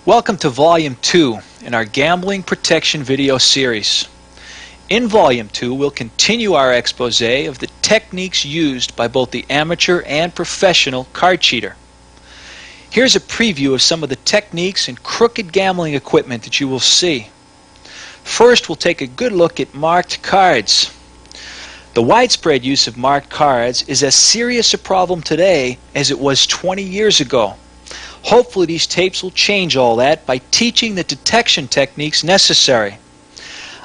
Welcome to Volume 2 in our Gambling Protection video series. In Volume 2, we'll continue our expose of the techniques used by both the amateur and professional card cheater. Here's a preview of some of the techniques and crooked gambling equipment that you will see. First, we'll take a good look at marked cards. The widespread use of marked cards is as serious a problem today as it was 20 years ago. Hopefully these tapes will change all that by teaching the detection techniques necessary.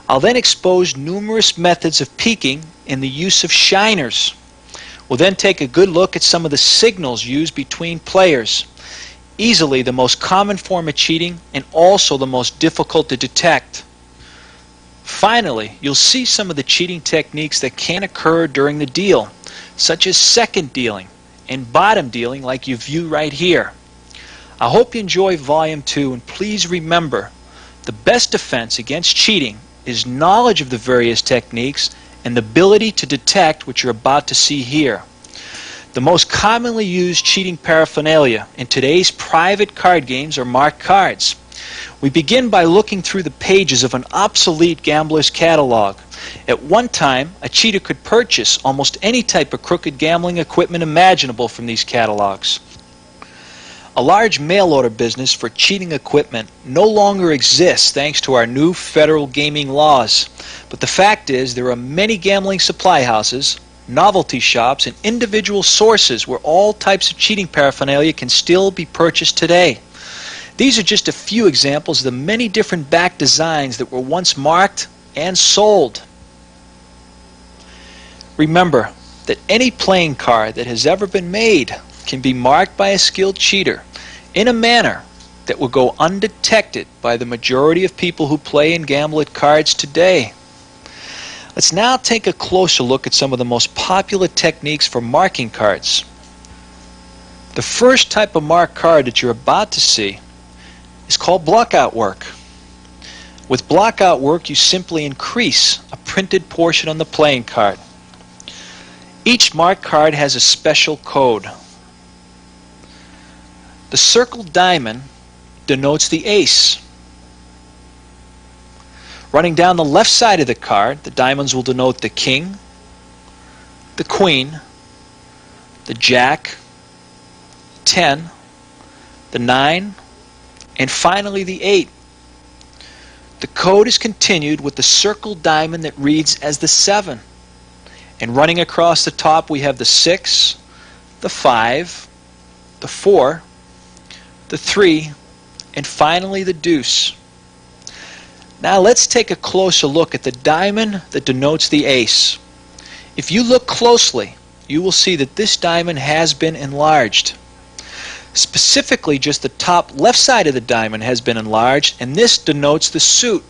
I'll then expose numerous methods of peeking and the use of shiners. We'll then take a good look at some of the signals used between players. Easily the most common form of cheating and also the most difficult to detect. Finally, you'll see some of the cheating techniques that can occur during the deal, such as second dealing and bottom dealing like you view right here. I hope you enjoy Volume 2, and please remember, the best defense against cheating is knowledge of the various techniques and the ability to detect what you're about to see here. The most commonly used cheating paraphernalia in today's private card games are marked cards. We begin by looking through the pages of an obsolete gambler's catalog. At one time, a cheater could purchase almost any type of crooked gambling equipment imaginable from these catalogs. A large mail-order business for cheating equipment no longer exists thanks to our new federal gaming laws. But the fact is, there are many gambling supply houses, novelty shops, and individual sources where all types of cheating paraphernalia can still be purchased today. These are just a few examples of the many different back designs that were once marked and sold. Remember that any playing card that has ever been made can be marked by a skilled cheater in a manner that will go undetected by the majority of people who play and gamble at cards today. Let's now take a closer look at some of the most popular techniques for marking cards. The first type of marked card that you're about to see is called blockout work. With blockout work, you simply increase a printed portion on the playing card. Each marked card has a special code. The circled diamond denotes the ace. Running down the left side of the card, the diamonds will denote the king, the queen, the jack, 10, the 9, and finally the 8. The code is continued with the circled diamond that reads as the 7. And running across the top we have the 6, the 5, the 4, the 3, and finally the deuce. Now let's take a closer look at the diamond that denotes the ace. If you look closely, you will see that this diamond has been enlarged. Specifically, just the top left side of the diamond has been enlarged, and this denotes the suit.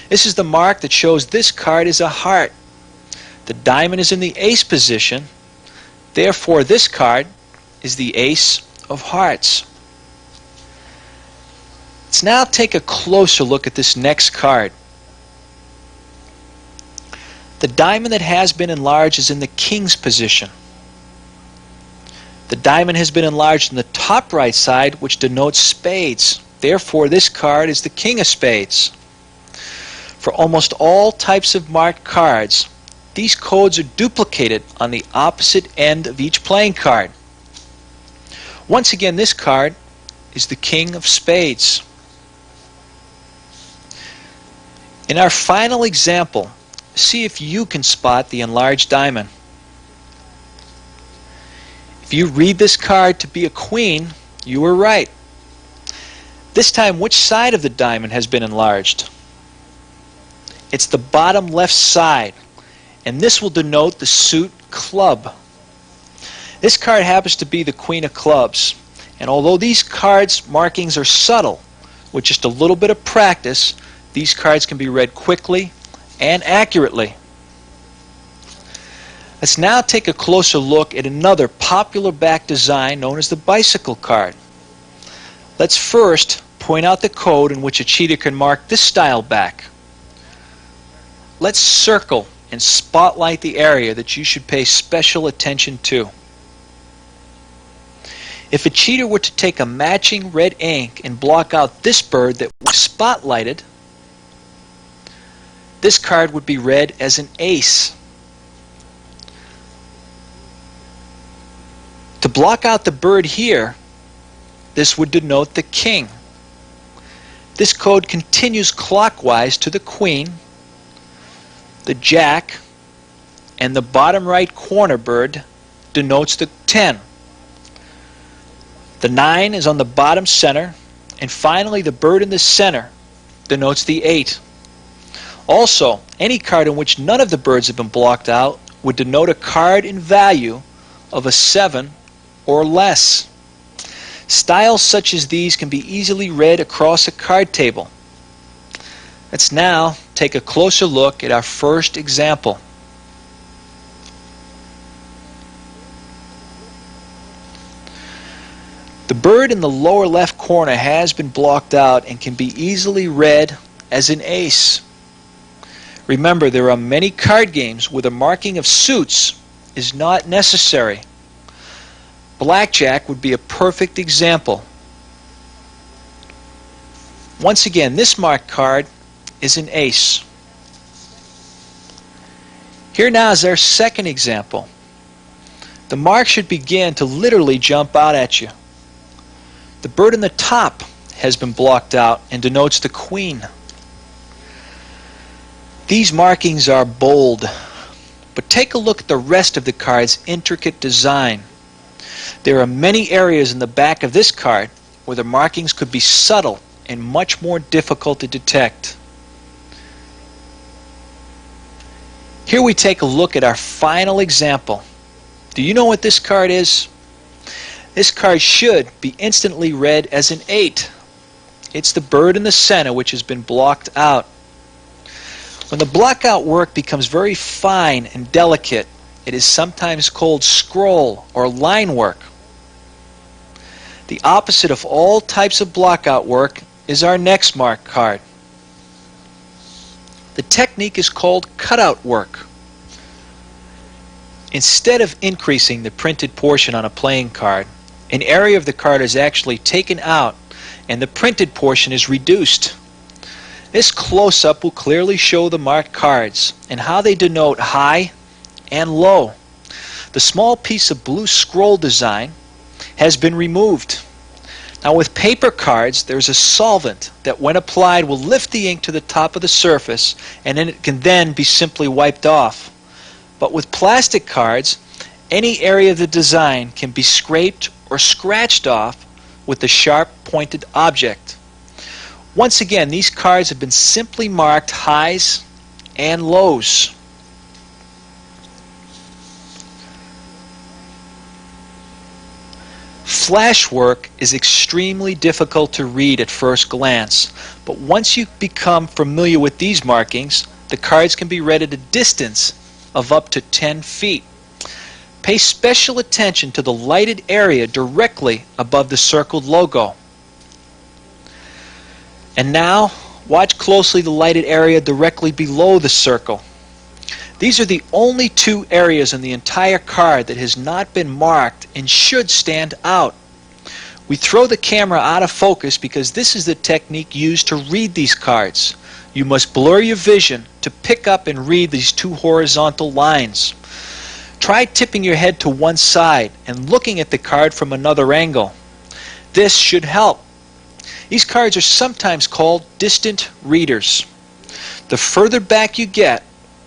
This is the mark that shows this card is a heart. The diamond is in the ace position, therefore this card is the ace of hearts. Let's now take a closer look at this next card. The diamond that has been enlarged is in the king's position. The diamond has been enlarged in the top right side, which denotes spades. Therefore, this card is the king of spades. For almost all types of marked cards, these codes are duplicated on the opposite end of each playing card. Once again, this card is the king of spades. In our final example, see if you can spot the enlarged diamond. If you read this card to be a queen, you were right. This time, which side of the diamond has been enlarged? It's the bottom left side, and this will denote the suit club. This card happens to be the queen of clubs, and although these cards' markings are subtle, with just a little bit of practice, these cards can be read quickly and accurately. Let's now take a closer look at another popular back design known as the bicycle card. Let's first point out the code in which a cheater can mark this style back. Let's circle and spotlight the area that you should pay special attention to. If a cheater were to take a matching red ink and block out this bird that was spotlighted, this card would be read as an ace. To block out the bird here, this would denote the king. This code continues clockwise to the queen, the jack, and the bottom right corner bird denotes the 10. The 9 is on the bottom center, and finally the bird in the center denotes the 8. Also, any card in which none of the birds have been blocked out would denote a card in value of a 7 or less. Styles such as these can be easily read across a card table. Let's now take a closer look at our first example. The bird in the lower left corner has been blocked out and can be easily read as an ace. Remember, there are many card games where the marking of suits is not necessary. Blackjack would be a perfect example. Once again, this marked card is an ace. Here now is our second example. The mark should begin to literally jump out at you. The bird in the top has been blocked out and denotes the queen. These markings are bold, but take a look at the rest of the card's intricate design. There are many areas in the back of this card where the markings could be subtle and much more difficult to detect. Here we take a look at our final example. Do you know what this card is? This card should be instantly read as an 8. It's the bird in the center which has been blocked out. When the blockout work becomes very fine and delicate, it is sometimes called scroll or line work. The opposite of all types of blockout work is our next marked card. The technique is called cutout work. Instead of increasing the printed portion on a playing card, an area of the card is actually taken out and the printed portion is reduced. This close-up will clearly show the marked cards and how they denote high and low. The small piece of blue scroll design has been removed. Now with paper cards, there's a solvent that when applied will lift the ink to the top of the surface and then it can then be simply wiped off. But with plastic cards, any area of the design can be scraped or scratched off with the sharp pointed object. Once again, these cards have been simply marked highs and lows. Flash work is extremely difficult to read at first glance, but once you become familiar with these markings, the cards can be read at a distance of up to 10 feet. Pay special attention to the lighted area directly above the circled logo. And now, watch closely the lighted area directly below the circle. These are the only two areas in the entire card that has not been marked and should stand out. We throw the camera out of focus because this is the technique used to read these cards. You must blur your vision to pick up and read these two horizontal lines. Try tipping your head to one side and looking at the card from another angle. This should help. These cards are sometimes called distant readers. The further back you get,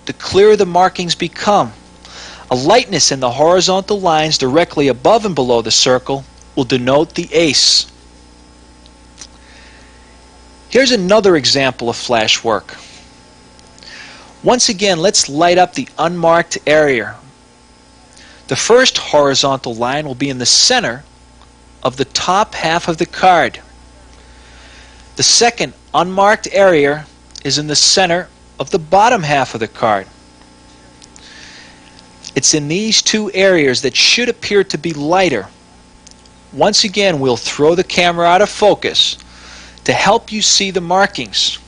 the clearer the markings become. A lightness in the horizontal lines directly above and below the circle will denote the ace. Here's another example of flash work. Once again, let's light up the unmarked area. The first horizontal line will be in the center of the top half of the card. The second unmarked area is in the center of the bottom half of the card. It's in these two areas that should appear to be lighter. Once again, we'll throw the camera out of focus to help you see the markings.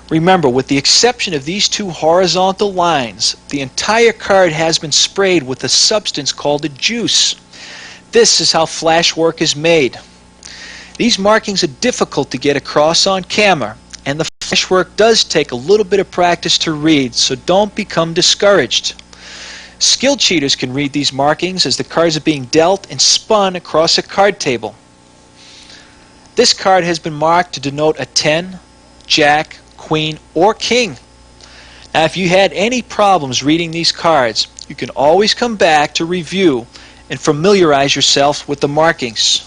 Remember, with the exception of these two horizontal lines, the entire card has been sprayed with a substance called a juice. This is how flash work is made. These markings are difficult to get across on camera, and the flash work does take a little bit of practice to read, so don't become discouraged. Skilled cheaters can read these markings as the cards are being dealt and spun across a card table. This card has been marked to denote a 10, Jack, Queen, or King. Now, if you had any problems reading these cards, you can always come back to review and familiarize yourself with the markings.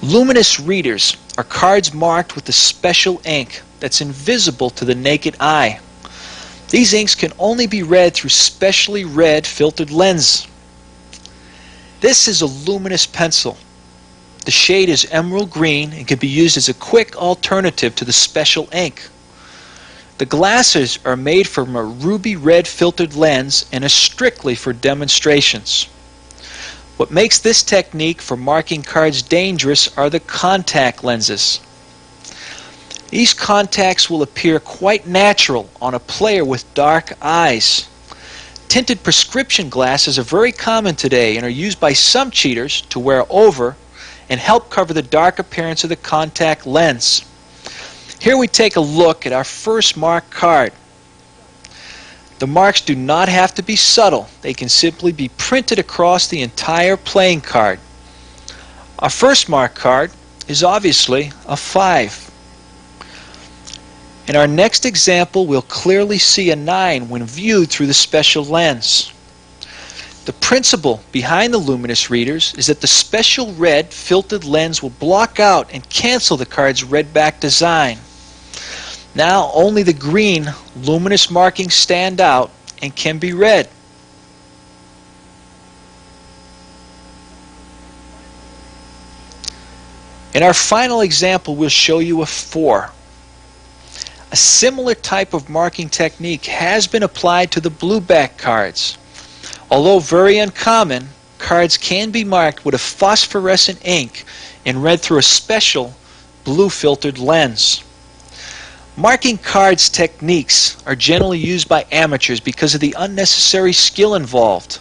Luminous readers are cards marked with a special ink that's invisible to the naked eye. These inks can only be read through specially red filtered lens. This is a luminous pencil. The shade is emerald green and can be used as a quick alternative to the special ink. The glasses are made from a ruby red filtered lens and are strictly for demonstrations. What makes this technique for marking cards dangerous are the contact lenses. These contacts will appear quite natural on a player with dark eyes. Tinted prescription glasses are very common today and are used by some cheaters to wear over and help cover the dark appearance of the contact lens. Here we take a look at our first marked card. The marks do not have to be subtle. They can simply be printed across the entire playing card. Our first marked card is obviously a 5. In our next example, we'll clearly see a 9 when viewed through the special lens. The principle behind the luminous readers is that the special red filtered lens will block out and cancel the card's red back design. Now only the green luminous markings stand out and can be read. In our final example, we'll show you a 4. A similar type of marking technique has been applied to the blue back cards. Although very uncommon, cards can be marked with a phosphorescent ink and read through a special blue filtered lens. Marking cards techniques are generally used by amateurs because of the unnecessary skill involved.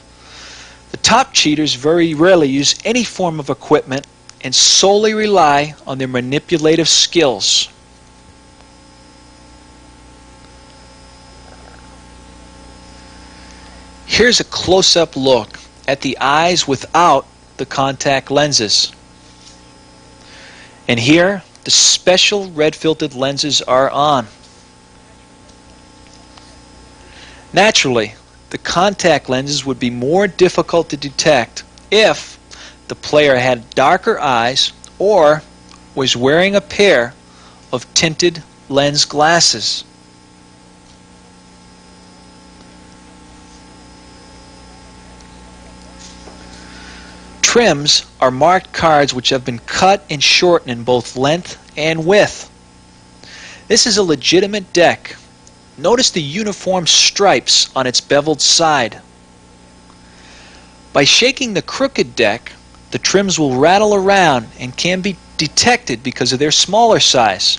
The top cheaters very rarely use any form of equipment and solely rely on their manipulative skills. Here's a close-up look at the eyes without the contact lenses. And here, the special red filtered lenses are on. Naturally, the contact lenses would be more difficult to detect if the player had darker eyes or was wearing a pair of tinted lens glasses. Trims are marked cards which have been cut and shortened in both length and width. This is a legitimate deck. Notice the uniform stripes on its beveled side. By shaking the crooked deck, the trims will rattle around and can be detected because of their smaller size.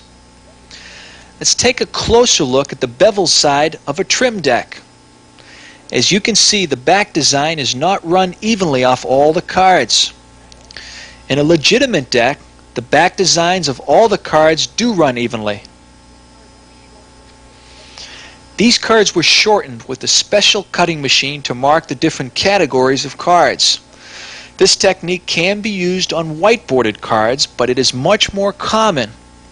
Let's take a closer look at the bevel side of a trim deck. As you can see, the back design is not run evenly off all the cards. In a legitimate deck, the back designs of all the cards do run evenly. These cards were shortened with a special cutting machine to mark the different categories of cards. This technique can be used on whiteboarded cards, but it is much more common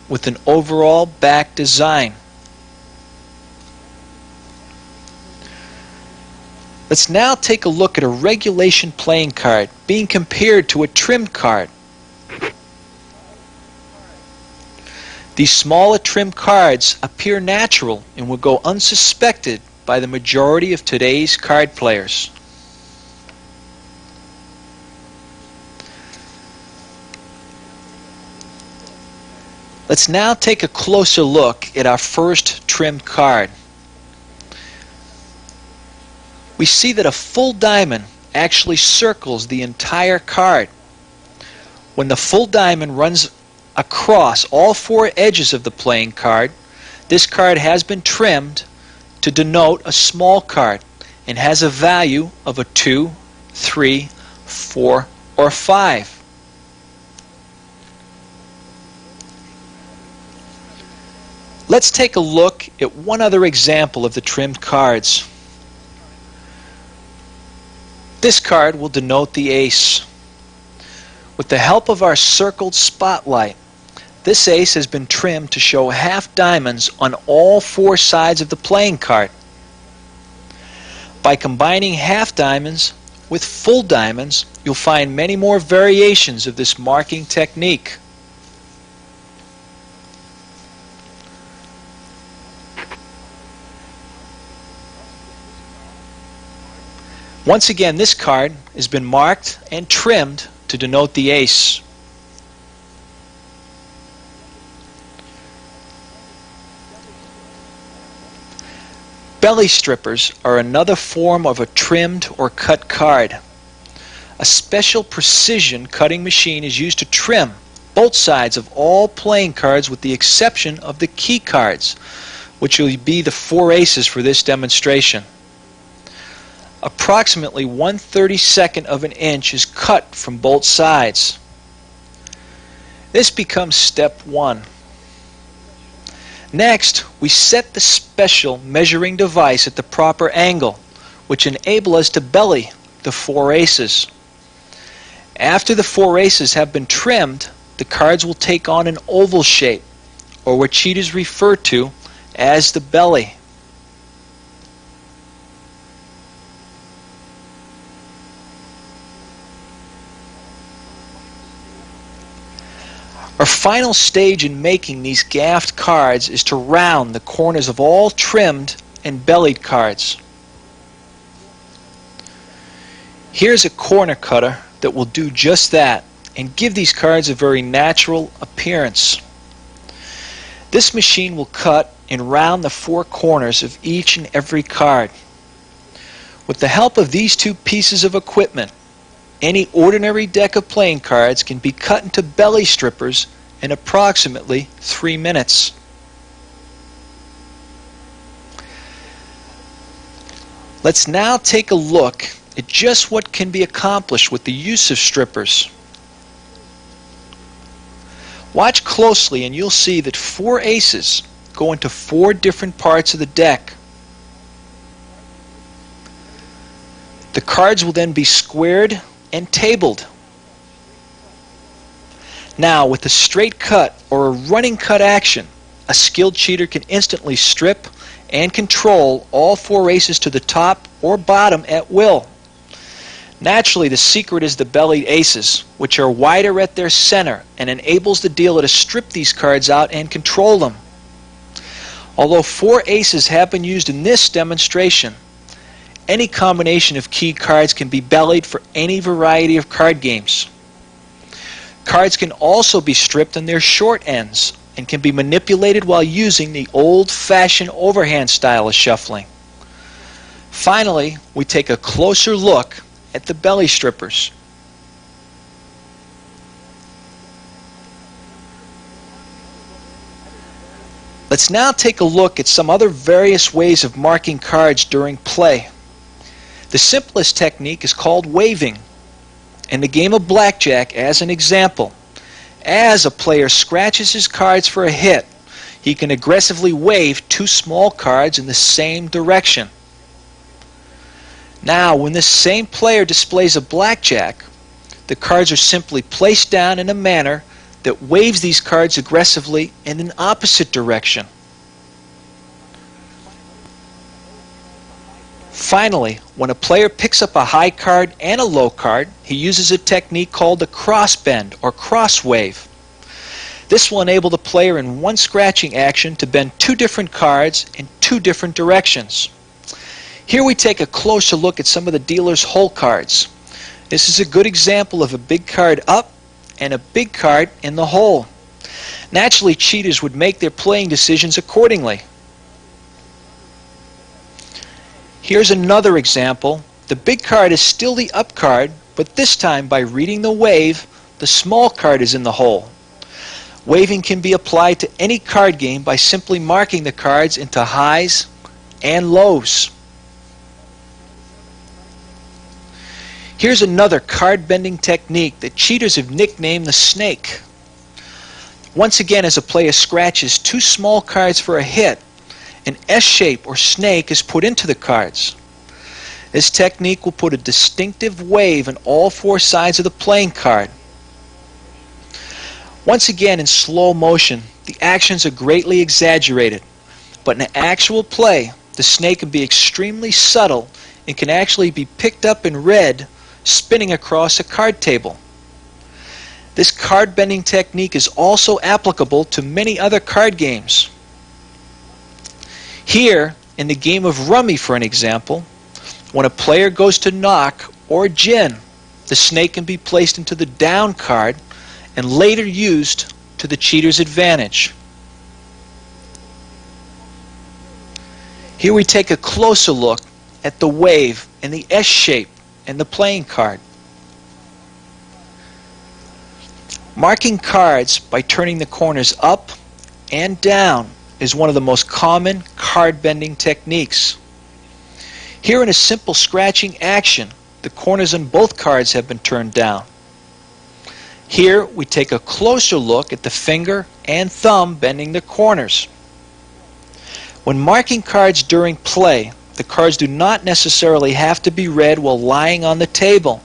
with an overall back design. Let's now take a look at a regulation playing card being compared to a trimmed card. These smaller trimmed cards appear natural and will go unsuspected by the majority of today's card players. Let's now take a closer look at our first trimmed card. We see that a full diamond actually circles the entire card. When the full diamond runs across all 4 edges of the playing card, this card has been trimmed to denote a small card. and has a value of a 2, 3, 4, or 5. Let's take a look at one other example of the trimmed cards. This card will denote the ace. With the help of our circled spotlight, this ace has been trimmed to show half diamonds on all 4 sides of the playing card. By combining half diamonds with full diamonds, you'll find many more variations of this marking technique. Once again, this card has been marked and trimmed to denote the ace. Belly strippers are another form of a trimmed or cut card. A special precision cutting machine is used to trim both sides of all playing cards with the exception of the key cards, which will be the 4 aces for this demonstration. Approximately 1/32 of an inch is cut from both sides. This becomes step 1. Next, we set the special measuring device at the proper angle, which enable us to belly the 4 aces. After the 4 aces have been trimmed, the cards will take on an oval shape, or what cheaters refer to as the belly. Our final stage in making these gaffed cards is to round the corners of all trimmed and bellied cards. Here's a corner cutter that will do just that and give these cards a very natural appearance. This machine will cut and round the 4 corners of each and every card. With the help of these 2 pieces of equipment, any ordinary deck of playing cards can be cut into belly strippers in approximately 3 minutes. Let's now take a look at just what can be accomplished with the use of strippers. Watch closely and you'll see that 4 aces go into 4 different parts of the deck. The cards will then be squared and tabled. Now, with a straight cut or a running cut action, a skilled cheater can instantly strip and control all 4 aces to the top or bottom at will. Naturally, the secret is the bellied aces, which are wider at their center and enables the dealer to strip these cards out and control them. Although 4 aces have been used in this demonstration, any combination of key cards can be bellied for any variety of card games. Cards can also be stripped on their short ends and can be manipulated while using the old-fashioned overhand style of shuffling. Finally, we take a closer look at the belly strippers. Let's now take a look at some other various ways of marking cards during play. The simplest technique is called waving. In the game of blackjack, as an example, as a player scratches his cards for a hit, he can aggressively wave 2 small cards in the same direction. Now, when this same player displays a blackjack, the cards are simply placed down in a manner that waves these cards aggressively in an opposite direction. Finally, when a player picks up a high card and a low card, he uses a technique called the cross bend or cross wave. This will enable the player in one scratching action to bend 2 different cards in 2 different directions. Here we take a closer look at some of the dealer's hole cards. This is a good example of a big card up and a big card in the hole. Naturally, cheaters would make their playing decisions accordingly. Here's another example. The big card is still the up card, but this time by reading the wave, the small card is in the hole. Waving can be applied to any card game by simply marking the cards into highs and lows. Here's another card-bending technique that cheaters have nicknamed the snake. Once again, as a player scratches two small cards for a hit, an S shape or snake is put into the cards. This technique will put a distinctive wave on all four sides of the playing card. Once again, in slow motion, the actions are greatly exaggerated, but in actual play, the snake can be extremely subtle and can actually be picked up and read spinning across a card table. This card bending technique is also applicable to many other card games. Here, in the game of Rummy for an example, when a player goes to knock or gin, the snake can be placed into the down card and later used to the cheater's advantage. Here we take a closer look at the wave and the S shape in the playing card. Marking cards by turning the corners up and down is one of the most common card bending techniques. Here in a simple scratching action, the corners on both cards have been turned down. Here we take a closer look at the finger and thumb bending the corners. When marking cards during play, the cards do not necessarily have to be read while lying on the table.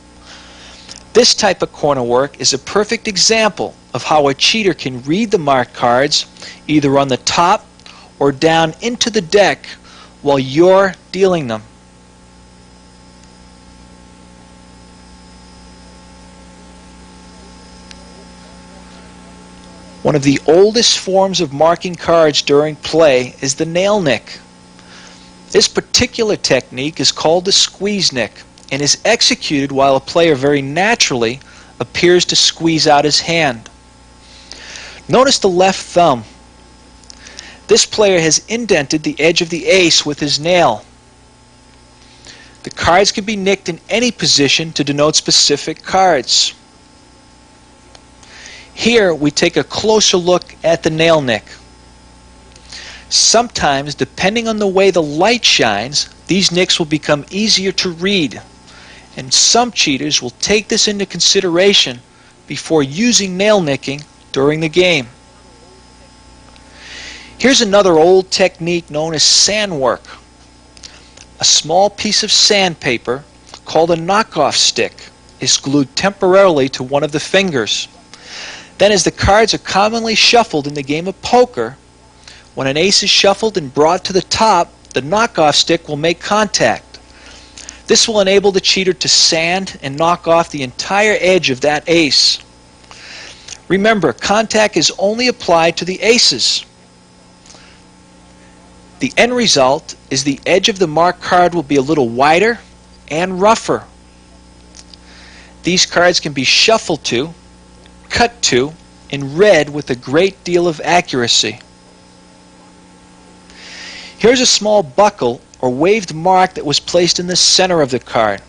This type of corner work is a perfect example of how a cheater can read the marked cards either on the top or down into the deck while you're dealing them. One of the oldest forms of marking cards during play is the nail nick. This particular technique is called the squeeze nick and is executed while a player very naturally appears to squeeze out his hand. Notice the left thumb. This player has indented the edge of the ace with his nail. The cards can be nicked in any position to denote specific cards. Here we take a closer look at the nail nick. Sometimes, depending on the way the light shines, these nicks will become easier to read, and some cheaters will take this into consideration before using nail nicking during the game. Here's another old technique known as sand work. A small piece of sandpaper called a knockoff stick is glued temporarily to one of the fingers. Then, as the cards are commonly shuffled in the game of poker, when an ace is shuffled and brought to the top, the knockoff stick will make contact. This will enable the cheater to sand and knock off the entire edge of that ace. Remember, contact is only applied to the aces. The end result is the edge of the marked card will be a little wider and rougher. These cards can be shuffled to, cut to, and read with a great deal of accuracy. Here's a small buckle or waved mark that was placed in the center of the card.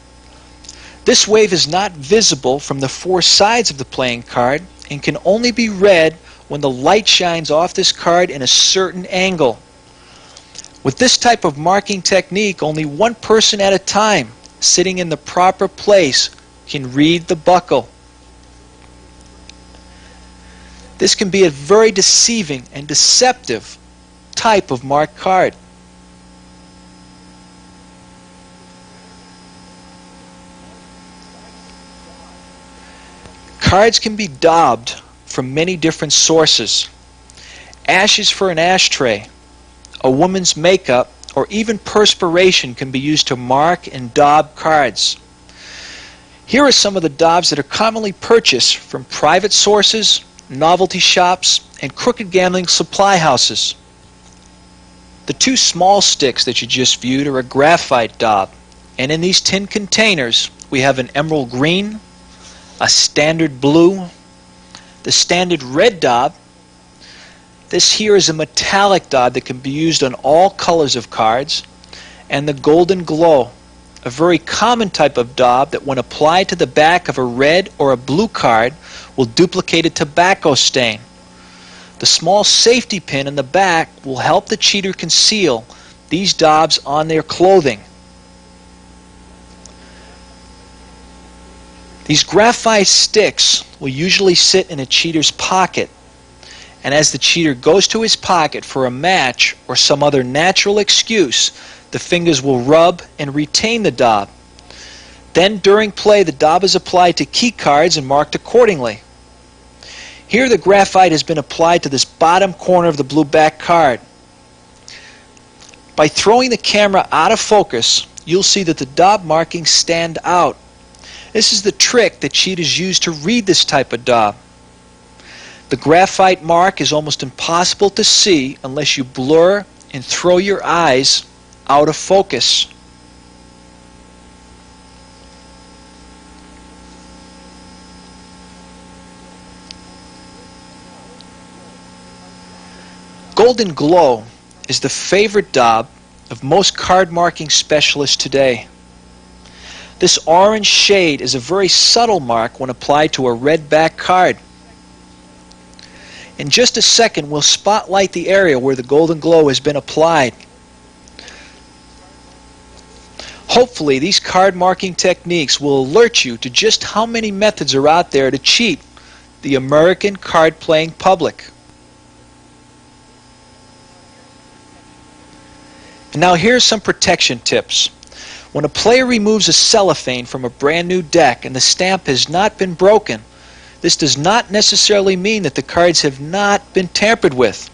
This wave is not visible from the four sides of the playing card and can only be read when the light shines off this card in a certain angle. With this type of marking technique, only one person at a time, sitting in the proper place, can read the buckle. This can be a very deceiving and deceptive type of marked card. Cards can be daubed from many different sources. Ashes for an ashtray, a woman's makeup, or even perspiration can be used to mark and daub cards. Here are some of the daubs that are commonly purchased from private sources, novelty shops, and crooked gambling supply houses. The two small sticks that you just viewed are a graphite daub, and in these tin containers we have an emerald green, a standard blue, the standard red daub. This here is a metallic daub that can be used on all colors of cards, and the golden glow, a very common type of daub that when applied to the back of a red or a blue card will duplicate a tobacco stain. The small safety pin in the back will help the cheater conceal these daubs on their clothing. These graphite sticks will usually sit in a cheater's pocket, and as the cheater goes to his pocket for a match or some other natural excuse, the fingers will rub and retain the daub. Then during play, the daub is applied to key cards and marked accordingly. Here the graphite has been applied to this bottom corner of the blue back card. By throwing the camera out of focus, you'll see that the daub markings stand out. This is the trick that cheaters use to read this type of daub. The graphite mark is almost impossible to see unless you blur and throw your eyes out of focus. Golden Glow is the favorite daub of most card marking specialists today. This orange shade is a very subtle mark when applied to a red back card. In just a second, we'll spotlight the area where the Golden Glow has been applied. Hopefully, these card marking techniques will alert you to just how many methods are out there to cheat the American card playing public. And now here's some protection tips. When a player removes a cellophane from a brand new deck and the stamp has not been broken, this does not necessarily mean that the cards have not been tampered with.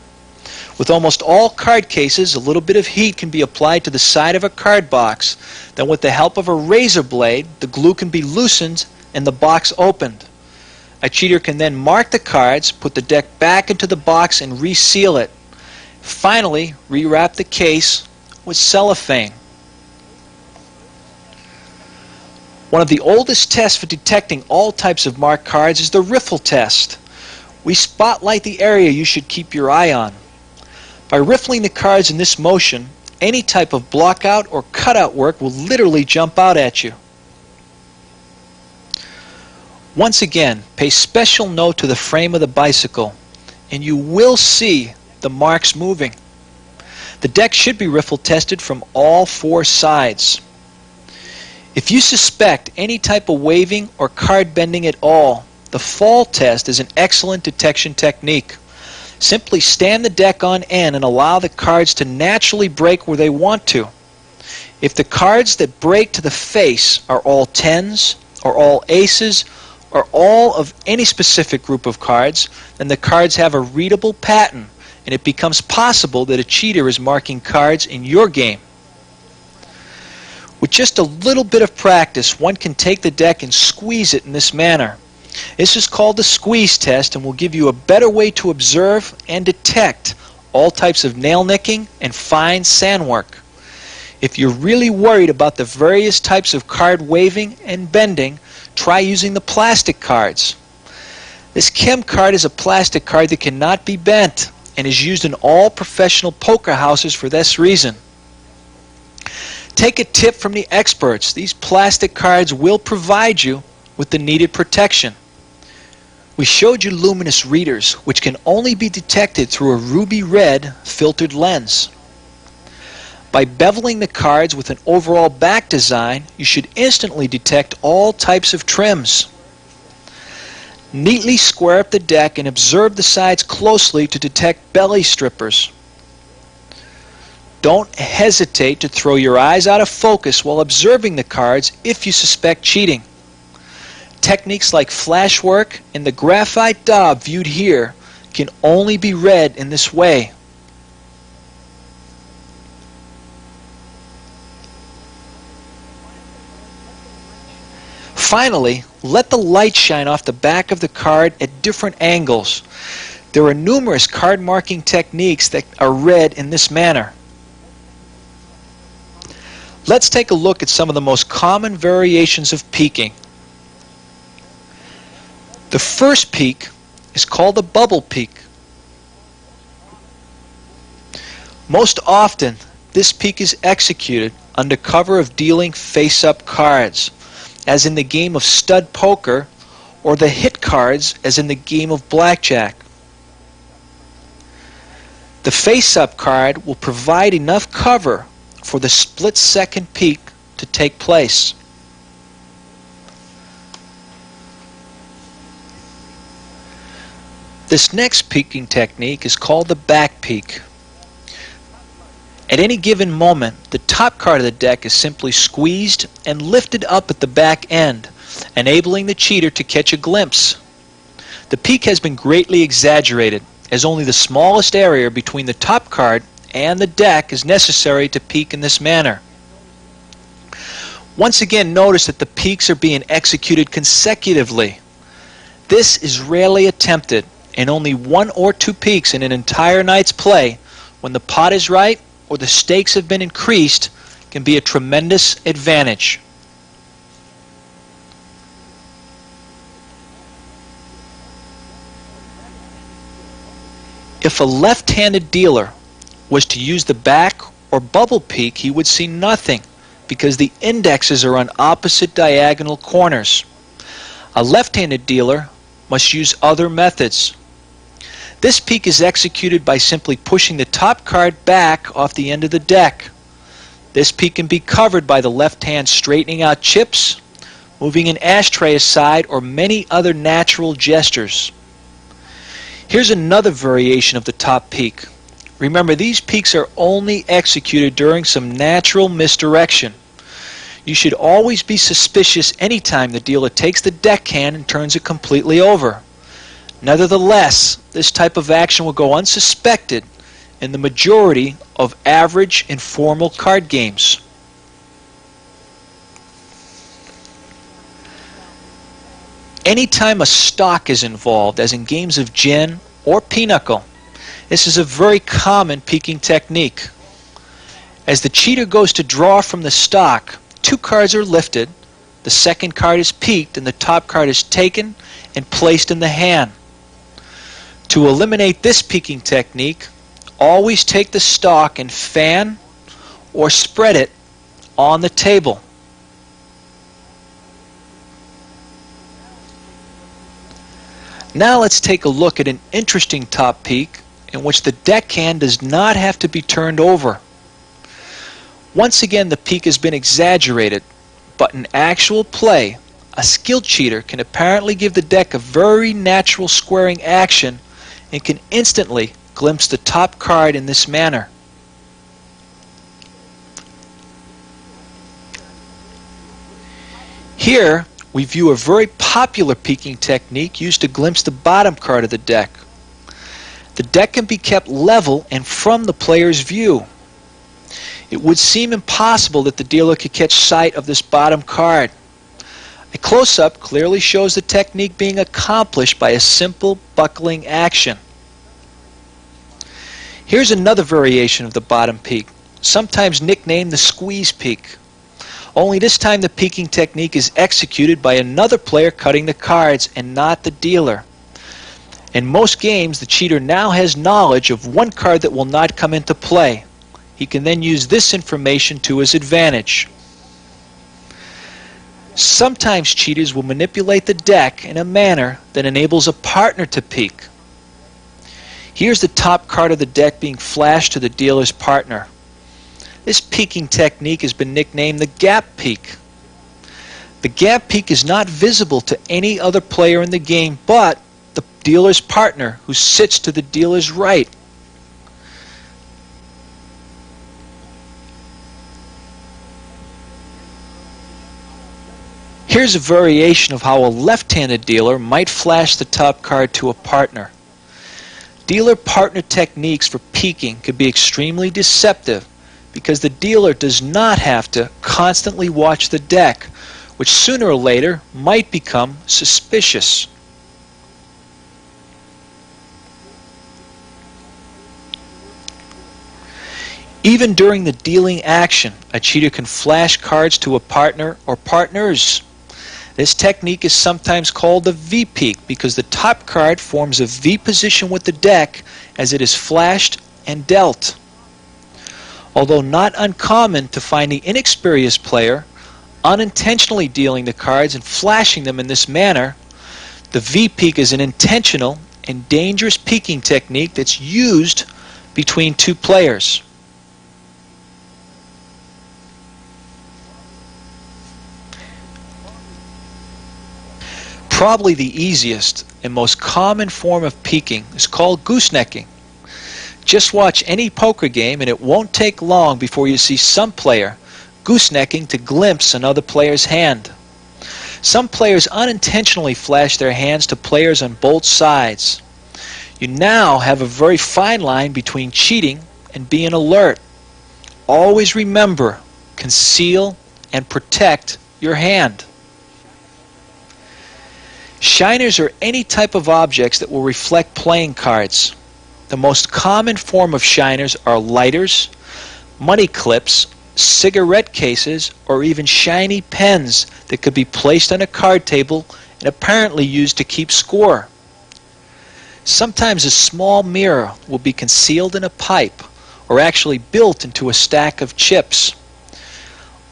With almost all card cases, a little bit of heat can be applied to the side of a card box. Then with the help of a razor blade, the glue can be loosened and the box opened. A cheater can then mark the cards, put the deck back into the box and reseal it. Finally, rewrap the case with cellophane. One of the oldest tests for detecting all types of marked cards is the riffle test. We spotlight the area you should keep your eye on. By riffling the cards in this motion, any type of blockout or cutout work will literally jump out at you. Once again, pay special note to the frame of the bicycle, and you will see the marks moving. The deck should be riffle tested from all four sides. If you suspect any type of waving or card bending at all, the fall test is an excellent detection technique. Simply stand the deck on end and allow the cards to naturally break where they want to. If the cards that break to the face are all tens, or all aces, or all of any specific group of cards, then the cards have a readable pattern, and it becomes possible that a cheater is marking cards in your game. With just a little bit of practice, one can take the deck and squeeze it in this manner. This is called the squeeze test and will give you a better way to observe and detect all types of nail nicking and fine sand work. If you're really worried about the various types of card waving and bending, try using the plastic cards. This Chem card is a plastic card that cannot be bent and is used in all professional poker houses for this reason. Take a tip from the experts. These plastic cards will provide you with the needed protection. We showed you luminous readers, which can only be detected through a ruby red filtered lens. By beveling the cards with an overall back design, you should instantly detect all types of trims. Neatly square up the deck and observe the sides closely to detect belly strippers. Don't hesitate to throw your eyes out of focus while observing the cards if you suspect cheating. Techniques like flash work and the graphite daub viewed here can only be read in this way. Finally, let the light shine off the back of the card at different angles. There are numerous card marking techniques that are read in this manner. Let's take a look at some of the most common variations of peeking. The first peek is called a bubble peek. Most often, this peek is executed under cover of dealing face-up cards, as in the game of stud poker, or the hit cards, as in the game of blackjack. The face-up card will provide enough cover for the split-second peek to take place. This next peeking technique is called the back peek. At any given moment, the top card of the deck is simply squeezed and lifted up at the back end, enabling the cheater to catch a glimpse. The peek has been greatly exaggerated, as only the smallest area between the top card and the deck is necessary to peek in this manner. Once again, notice that the peeks are being executed consecutively. This is rarely attempted, and only one or two peeks in an entire night's play, when the pot is right or the stakes have been increased, can be a tremendous advantage. If a left-handed dealer was to use the back or bubble peek, he would see nothing because the indexes are on opposite diagonal corners. A left-handed dealer must use other methods. This peek is executed by simply pushing the top card back off the end of the deck. This peek can be covered by the left hand straightening out chips, moving an ashtray aside, or many other natural gestures. Here's another variation of the top peek. Remember, these peeks are only executed during some natural misdirection. You should always be suspicious anytime the dealer takes the deckhand and turns it completely over. Nevertheless, this type of action will go unsuspected in the majority of average informal card games. Anytime a stock is involved, as in games of gin or pinochle, this is a very common peeking technique. As the cheater goes to draw from the stock, two cards are lifted, the second card is peeked, and the top card is taken and placed in the hand. To eliminate this peeking technique, always take the stock and fan or spread it on the table. Now let's take a look at an interesting top peek in which the deckhand does not have to be turned over. Once again, the peek has been exaggerated, but in actual play, a skilled cheater can apparently give the deck a very natural squaring action and can instantly glimpse the top card in this manner. Here we view a very popular peeking technique used to glimpse the bottom card of the deck. The deck can be kept level and from the player's view. It would seem impossible that the dealer could catch sight of this bottom card. A close-up clearly shows the technique being accomplished by a simple buckling action. Here's another variation of the bottom peek, sometimes nicknamed the squeeze peek. Only this time the peeking technique is executed by another player cutting the cards and not the dealer. In most games, the cheater now has knowledge of one card that will not come into play. He can then use this information to his advantage. Sometimes cheaters will manipulate the deck in a manner that enables a partner to peek. Here's the top card of the deck being flashed to the dealer's partner. This peeking technique has been nicknamed the gap peek. The gap peek is not visible to any other player in the game but the dealer's partner, who sits to the dealer's right. Here's a variation of how a left-handed dealer might flash the top card to a partner. Dealer-partner techniques for peeking could be extremely deceptive because the dealer does not have to constantly watch the deck, which sooner or later might become suspicious. Even during the dealing action, a cheater can flash cards to a partner or partners. This technique is sometimes called the V-peek because the top card forms a V position with the deck as it is flashed and dealt. Although not uncommon to find the inexperienced player unintentionally dealing the cards and flashing them in this manner, the V-peek is an intentional and dangerous peeking technique that's used between two players. Probably the easiest and most common form of peeking is called goosenecking. Just watch any poker game and it won't take long before you see some player goosenecking to glimpse another player's hand. Some players unintentionally flash their hands to players on both sides. You now have a very fine line between cheating and being alert. Always remember, conceal and protect your hand. Shiners are any type of objects that will reflect playing cards. The most common form of shiners are lighters, money clips, cigarette cases, or even shiny pens that could be placed on a card table and apparently used to keep score. Sometimes a small mirror will be concealed in a pipe or actually built into a stack of chips.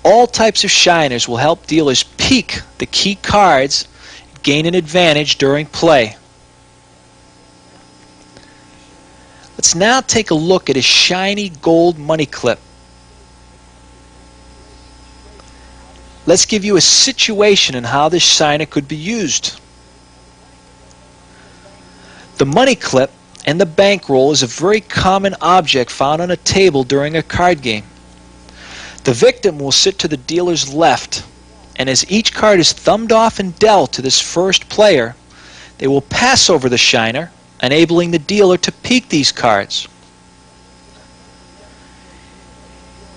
All types of shiners will help dealers peek the key cards and gain an advantage during play. Let's now take a look at a shiny gold money clip. Let's give you a situation in how this shiner could be used. The money clip and the bankroll is a very common object found on a table during a card game. The victim will sit to the dealer's left, and as each card is thumbed off and dealt to this first player, they will pass over the shiner, enabling the dealer to peek these cards.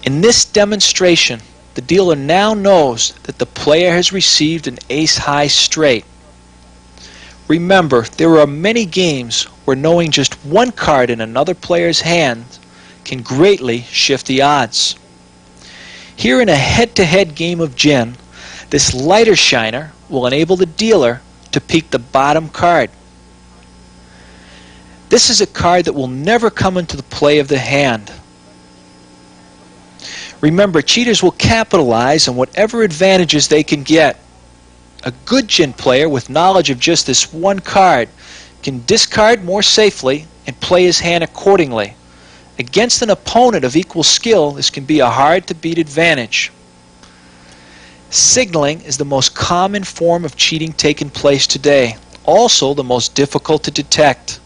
In this demonstration, the dealer now knows that the player has received an ace-high straight. Remember, there are many games where knowing just one card in another player's hand can greatly shift the odds. Here in a head-to-head game of gin, this lighter shiner will enable the dealer to peek the bottom card. This is a card that will never come into the play of the hand. Remember, cheaters will capitalize on whatever advantages they can get. A good gin player with knowledge of just this one card can discard more safely and play his hand accordingly. Against an opponent of equal skill, this can be a hard-to-beat advantage. Signaling is the most common form of cheating taking place today, also the most difficult to detect.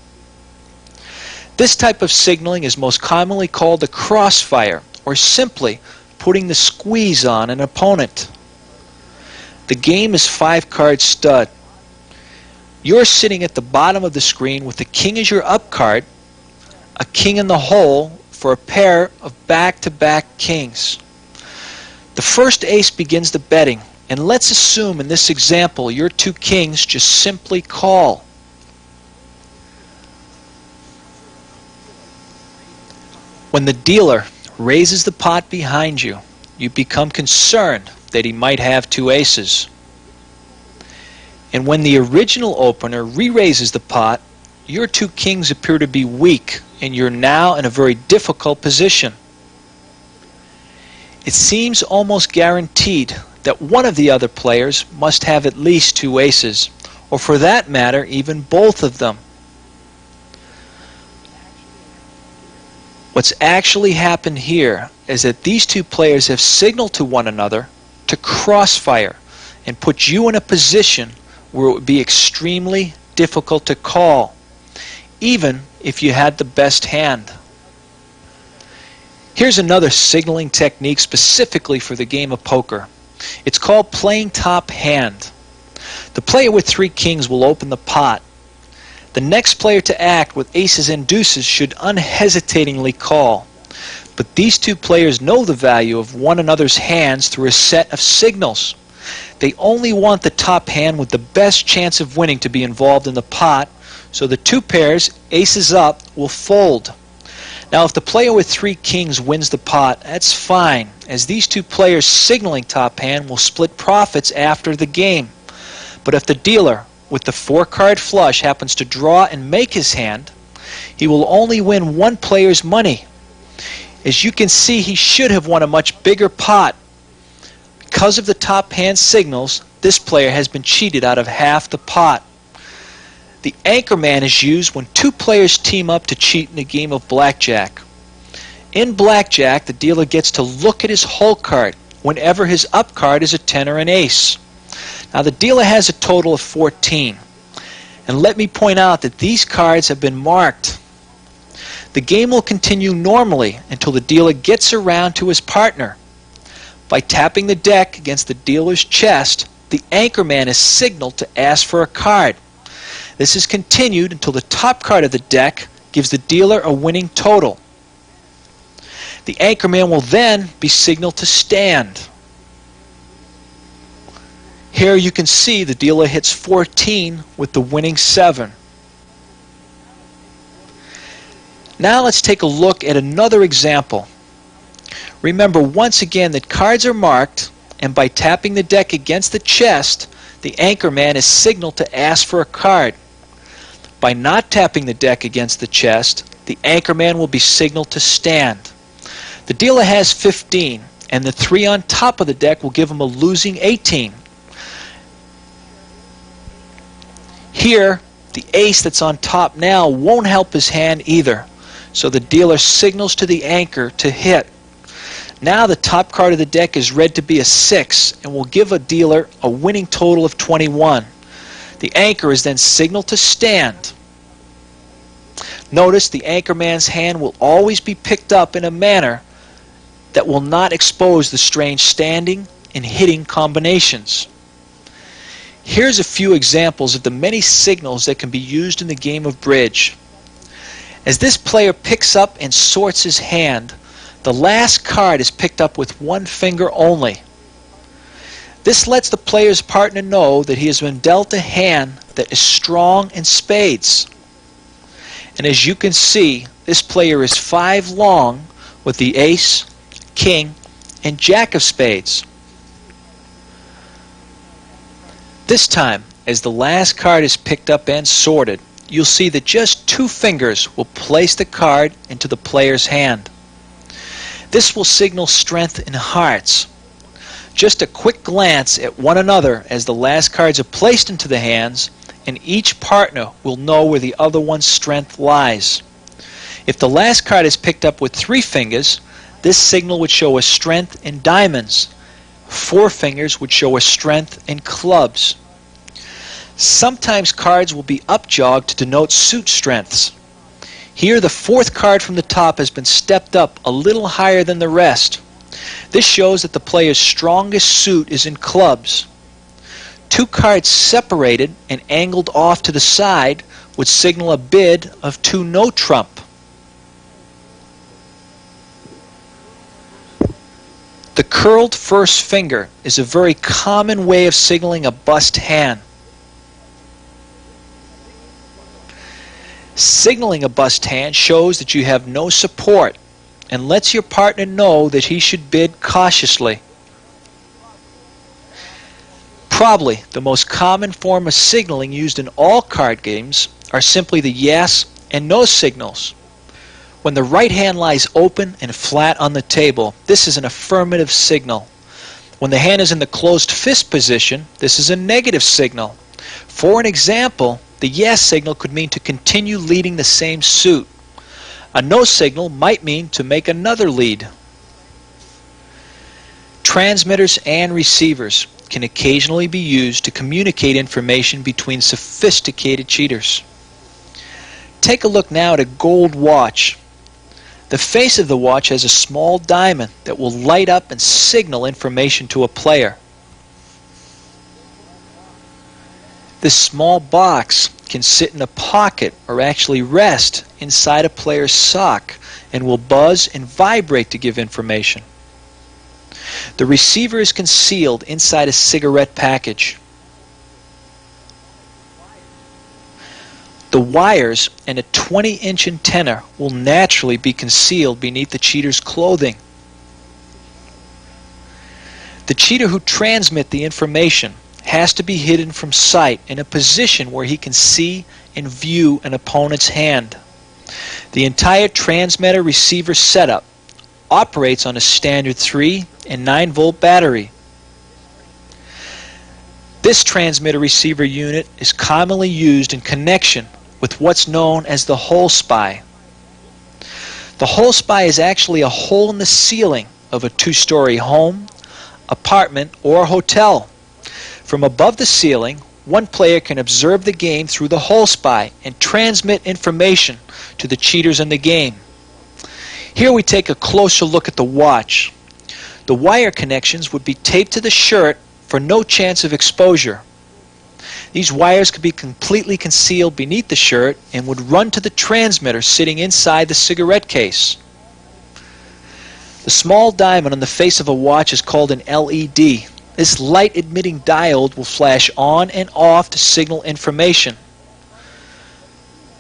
This type of signaling is most commonly called a crossfire, or simply putting the squeeze on an opponent. The game is 5-card stud. You're sitting at the bottom of the screen with the king as your up card, a king in the hole for a pair of back-to-back kings. The first ace begins the betting, and let's assume in this example your 2 kings just simply call. When the dealer raises the pot behind you, you become concerned that he might have 2 aces. And when the original opener re-raises the pot, your 2 kings appear to be weak and you're now in a very difficult position. It seems almost guaranteed that one of the other players must have at least 2 aces, or for that matter, even both of them. What's actually happened here is that these 2 players have signaled to one another to crossfire and put you in a position where it would be extremely difficult to call, even if you had the best hand. Here's another signaling technique specifically for the game of poker. It's called playing top hand. The player with 3 kings will open the pot. The next player to act with aces and deuces should unhesitatingly call. But these 2 players know the value of one another's hands through a set of signals. They only want the top hand with the best chance of winning to be involved in the pot, so the 2 pairs, aces up, will fold. Now if the player with 3 kings wins the pot, that's fine, as these 2 players signaling top hand will split profits after the game. But if the dealer with the 4-card flush happens to draw and make his hand, he will only win one player's money. As you can see, he should have won a much bigger pot. Because of the top hand signals, this player has been cheated out of half the pot. The anchorman is used when 2 players team up to cheat in a game of blackjack. In blackjack, the dealer gets to look at his hole card whenever his up card is a 10 or an ace. Now the dealer has a total of 14. And let me point out that these cards have been marked. The game will continue normally until the dealer gets around to his partner. By tapping the deck against the dealer's chest, the anchorman is signaled to ask for a card. This is continued until the top card of the deck gives the dealer a winning total. The anchorman will then be signaled to stand. Here you can see the dealer hits 14 with the winning 7. Now let's take a look at another example. Remember once again that cards are marked, and by tapping the deck against the chest, the anchorman is signaled to ask for a card. By not tapping the deck against the chest, the anchorman will be signaled to stand. The dealer has 15, and the 3 on top of the deck will give him a losing 18. Here, the ace that's on top now won't help his hand either, so the dealer signals to the anchor to hit. Now the top card of the deck is read to be a 6 and will give a dealer a winning total of 21. The anchor is then signaled to stand. Notice the anchorman's hand will always be picked up in a manner that will not expose the strange standing and hitting combinations. Here's a few examples of the many signals that can be used in the game of bridge. As this player picks up and sorts his hand, the last card is picked up with one finger only. This lets the player's partner know that he has been dealt a hand that is strong in spades. And as you can see, this player is 5 long with the ace, king, and jack of spades. This time, as the last card is picked up and sorted, you'll see that just 2 fingers will place the card into the player's hand. This will signal strength in hearts. Just a quick glance at one another as the last cards are placed into the hands, and each partner will know where the other one's strength lies. If the last card is picked up with 3 fingers, this signal would show a strength in diamonds. 4 fingers would show a strength in clubs. Sometimes cards will be upjogged to denote suit strengths. Here the 4th card from the top has been stepped up a little higher than the rest. This shows that the player's strongest suit is in clubs. 2 cards separated and angled off to the side would signal a bid of 2 no trump. The curled first finger is a very common way of signaling a bust hand. Signaling a bust hand shows that you have no support and lets your partner know that he should bid cautiously. Probably the most common form of signaling used in all card games are simply the yes and no signals. When the right hand lies open and flat on the table, this is an affirmative signal. When the hand is in the closed fist position, this is a negative signal. For an example, the yes signal could mean to continue leading the same suit. A no signal might mean to make another lead. Transmitters and receivers can occasionally be used to communicate information between sophisticated cheaters. Take a look now at a gold watch. The face of the watch has a small diamond that will light up and signal information to a player. This small box can sit in a pocket or actually rest inside a player's sock and will buzz and vibrate to give information. The receiver is concealed inside a cigarette package. The wires and a 20-inch antenna will naturally be concealed beneath the cheater's clothing. The cheater who transmits the information has to be hidden from sight in a position where he can see and view an opponent's hand. The entire transmitter-receiver setup operates on a standard 3 and 9-volt battery. This transmitter-receiver unit is commonly used in connection with what's known as the hole spy. The hole spy is actually a hole in the ceiling of a 2-story home, apartment, or hotel. From above the ceiling, one player can observe the game through the hole spy and transmit information to the cheaters in the game. Here we take a closer look at the watch. The wire connections would be taped to the shirt for no chance of exposure. These wires could be completely concealed beneath the shirt and would run to the transmitter sitting inside the cigarette case. The small diamond on the face of a watch is called an LED. This light-emitting diode will flash on and off to signal information.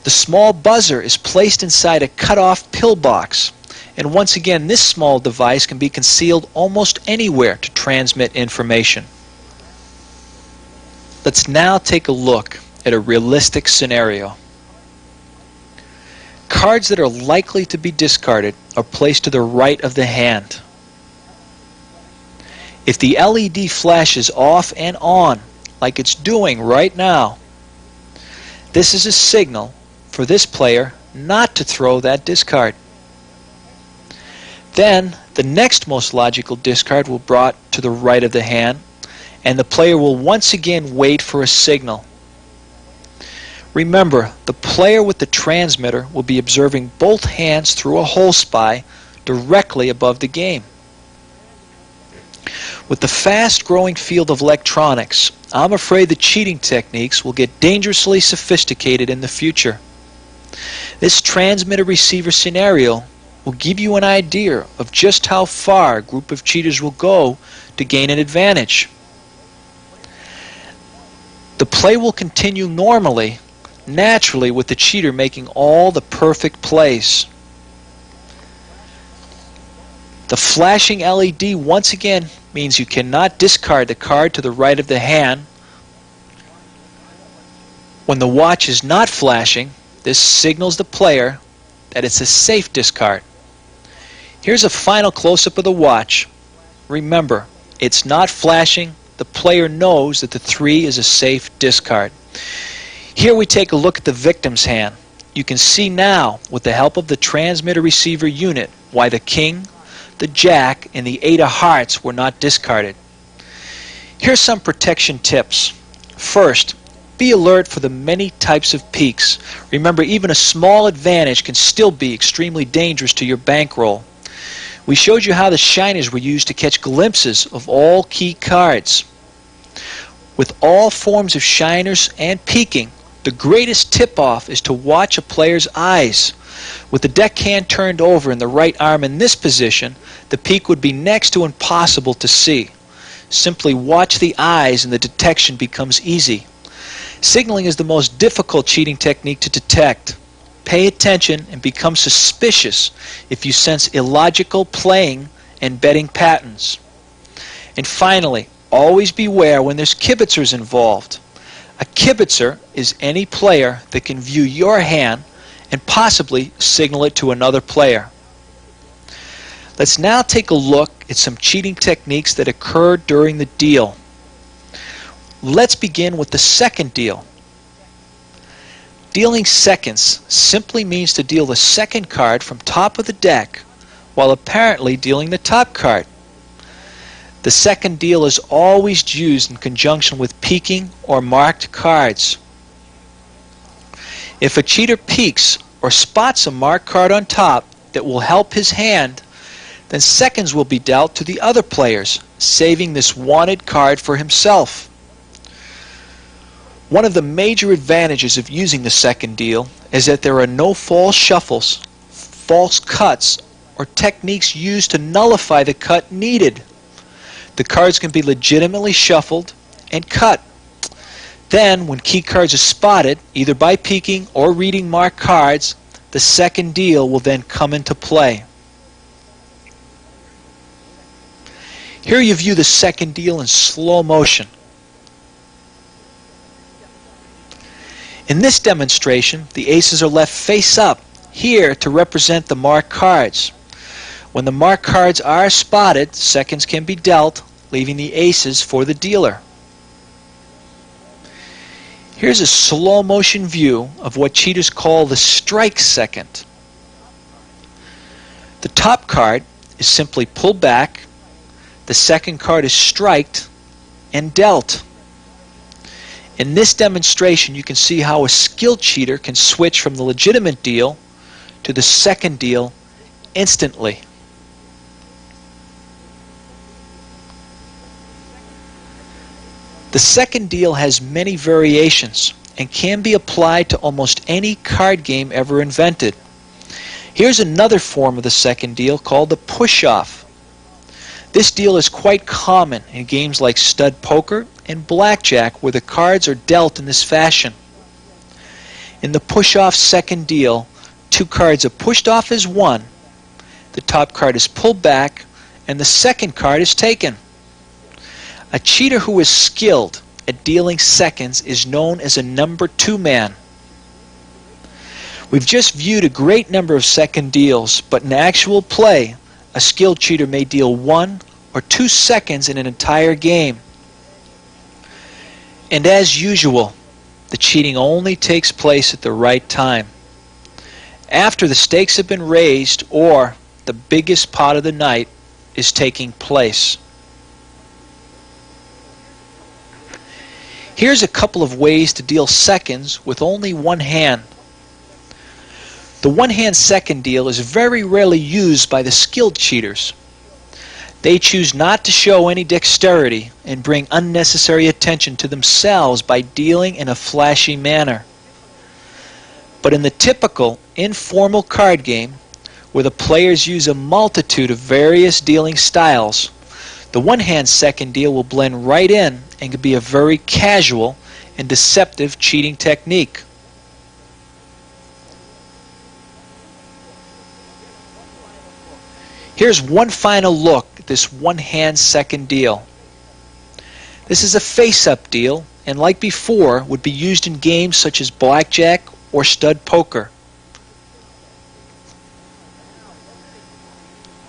The small buzzer is placed inside a cut-off pillbox, and once again this small device can be concealed almost anywhere to transmit information. Let's now take a look at a realistic scenario. Cards that are likely to be discarded are placed to the right of the hand. If the LED flashes off and on, like it's doing right now, this is a signal for this player not to throw that discard. Then, the next most logical discard will be brought to the right of the hand, and the player will once again wait for a signal. Remember, the player with the transmitter will be observing both hands through a hole spy directly above the game. With the fast-growing field of electronics, I'm afraid the cheating techniques will get dangerously sophisticated in the future. This transmitter-receiver scenario will give you an idea of just how far a group of cheaters will go to gain an advantage. The play will continue normally, naturally, with the cheater making all the perfect plays. The flashing LED once again means you cannot discard the card to the right of the hand. When the watch is not flashing, this signals the player that it's a safe discard. Here's a final close-up of the watch. Remember, it's not flashing. The player knows that the 3 is a safe discard. Here we take a look at the victim's hand. You can see now, with the help of the transmitter-receiver unit, why the king, the jack, and the 8 of hearts were not discarded. Here's some protection tips. First, be alert for the many types of peaks. Remember, even a small advantage can still be extremely dangerous to your bankroll. We showed you how the shiners were used to catch glimpses of all key cards. With all forms of shiners and peeking, the greatest tip-off is to watch a player's eyes. With the deck hand turned over and the right arm in this position, the peek would be next to impossible to see. Simply watch the eyes and the detection becomes easy. Signaling is the most difficult cheating technique to detect. Pay attention and become suspicious if you sense illogical playing and betting patterns. And finally, always beware when there's kibitzers involved. A kibitzer is any player that can view your hand and possibly signal it to another player. Let's now take a look at some cheating techniques that occurred during the deal. Let's begin with the second deal. Dealing seconds simply means to deal the second card from top of the deck while apparently dealing the top card. The second deal is always used in conjunction with peeking or marked cards. If a cheater peeks or spots a marked card on top that will help his hand, then seconds will be dealt to the other players, saving this wanted card for himself. One of the major advantages of using the second deal is that there are no false shuffles, false cuts, or techniques used to nullify the cut needed. The cards can be legitimately shuffled and cut. Then, when key cards are spotted, either by peeking or reading marked cards, the second deal will then come into play. Here you view the second deal in slow motion. In this demonstration, the aces are left face up, here to represent the marked cards. When the marked cards are spotted, seconds can be dealt, leaving the aces for the dealer. Here's a slow motion view of what cheaters call the strike second. The top card is simply pulled back, the second card is striked and dealt. In this demonstration, you can see how a skilled cheater can switch from the legitimate deal to the second deal instantly. The second deal has many variations and can be applied to almost any card game ever invented. Here's another form of the second deal called the push-off. This deal is quite common in games like stud poker and blackjack, where the cards are dealt in this fashion. In the push-off second deal, two cards are pushed off as one, the top card is pulled back, and the second card is taken. A cheater who is skilled at dealing seconds is known as a number 2 man. We've just viewed a great number of second deals, but in actual play, a skilled cheater may deal 1 or 2 seconds in an entire game. And as usual, the cheating only takes place at the right time, after the stakes have been raised or the biggest pot of the night is taking place. Here's a couple of ways to deal seconds with only one hand. The one-hand second deal is very rarely used by the skilled cheaters. They choose not to show any dexterity and bring unnecessary attention to themselves by dealing in a flashy manner. But in the typical informal card game, where the players use a multitude of various dealing styles, the one-hand second deal will blend right in and can be a very casual and deceptive cheating technique. Here's one final look at this one-hand second deal. This is a face-up deal, and like before, would be used in games such as blackjack or stud poker.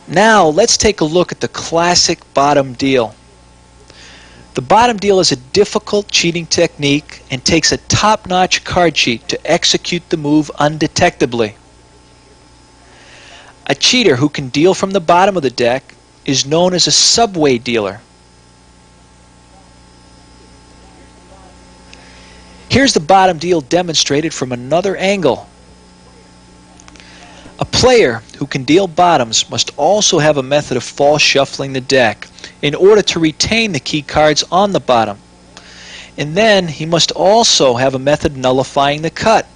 Now let's take a look at the classic bottom deal. The bottom deal is a difficult cheating technique and takes a top-notch card cheat to execute the move undetectably. A cheater who can deal from the bottom of the deck is known as a subway dealer. Here's the bottom deal demonstrated from another angle. A player who can deal bottoms must also have a method of false shuffling the deck in order to retain the key cards on the bottom. And then he must also have a method of nullifying the cut.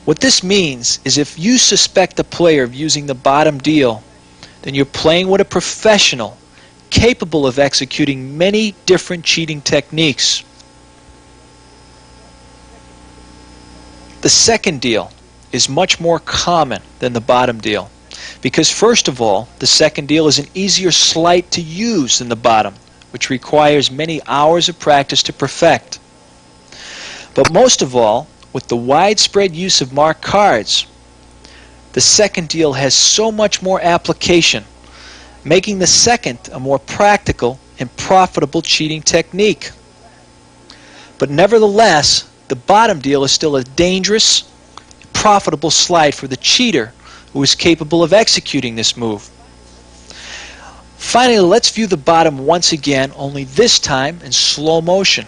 What this means is if you suspect a player of using the bottom deal, then you're playing with a professional capable of executing many different cheating techniques. The second deal is much more common than the bottom deal because, first of all, the second deal is an easier sleight to use than the bottom, which requires many hours of practice to perfect. But most of all, with the widespread use of marked cards, the second deal has so much more application, making the second a more practical and profitable cheating technique. But nevertheless, the bottom deal is still a dangerous, profitable slide for the cheater who is capable of executing this move. Finally, let's view the bottom once again, only this time in slow motion.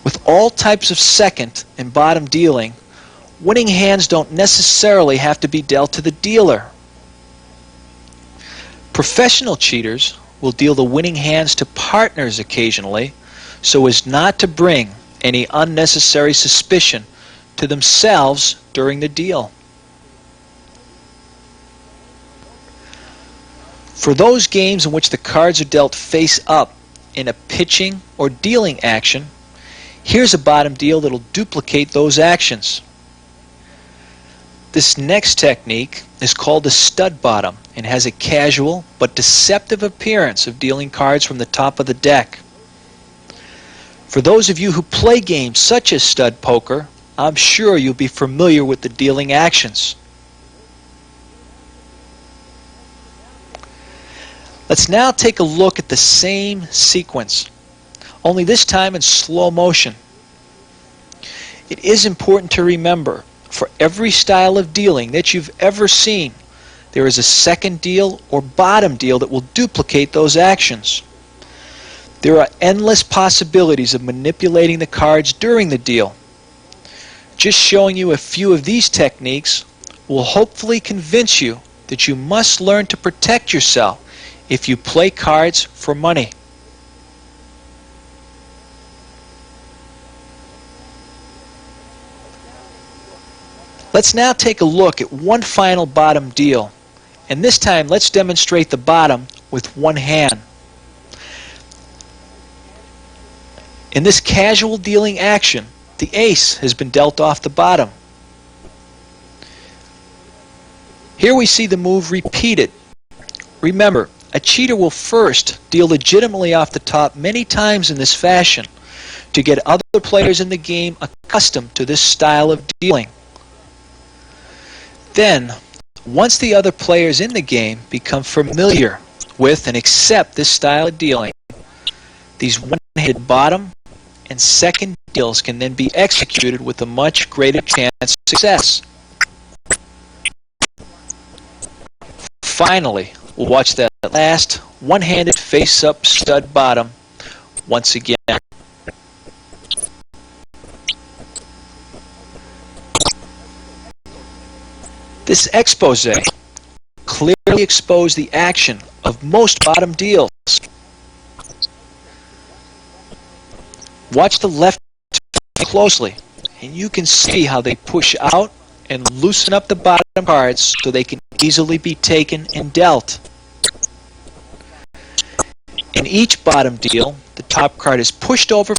With all types of second and bottom dealing, winning hands don't necessarily have to be dealt to the dealer. Professional cheaters will deal the winning hands to partners occasionally so as not to bring any unnecessary suspicion to themselves during the deal. For those games in which the cards are dealt face up in a pitching or dealing action, here's a bottom deal that will duplicate those actions. This next technique is called the stud bottom and has a casual but deceptive appearance of dealing cards from the top of the deck. For those of you who play games such as stud poker, I'm sure you'll be familiar with the dealing actions. Let's now take a look at the same sequence, only this time in slow motion. It is important to remember, for every style of dealing that you've ever seen, there is a second deal or bottom deal that will duplicate those actions. There are endless possibilities of manipulating the cards during the deal. Just showing you a few of these techniques will hopefully convince you that you must learn to protect yourself if you play cards for money. Let's now take a look at one final bottom deal, and this time let's demonstrate the bottom with one hand. In this casual dealing action, the ace has been dealt off the bottom. Here we see the move repeated. Remember, a cheater will first deal legitimately off the top many times in this fashion to get other players in the game accustomed to this style of dealing. Then, once the other players in the game become familiar with and accept this style of dealing, these one-handed bottom and second deals can then be executed with a much greater chance of success. Finally, we'll watch that last one-handed face-up stud bottom once again. This expose clearly exposed the action of most bottom deals. Watch the left closely, and you can see how they push out and loosen up the bottom cards so they can easily be taken and dealt. In each bottom deal, the top card is pushed over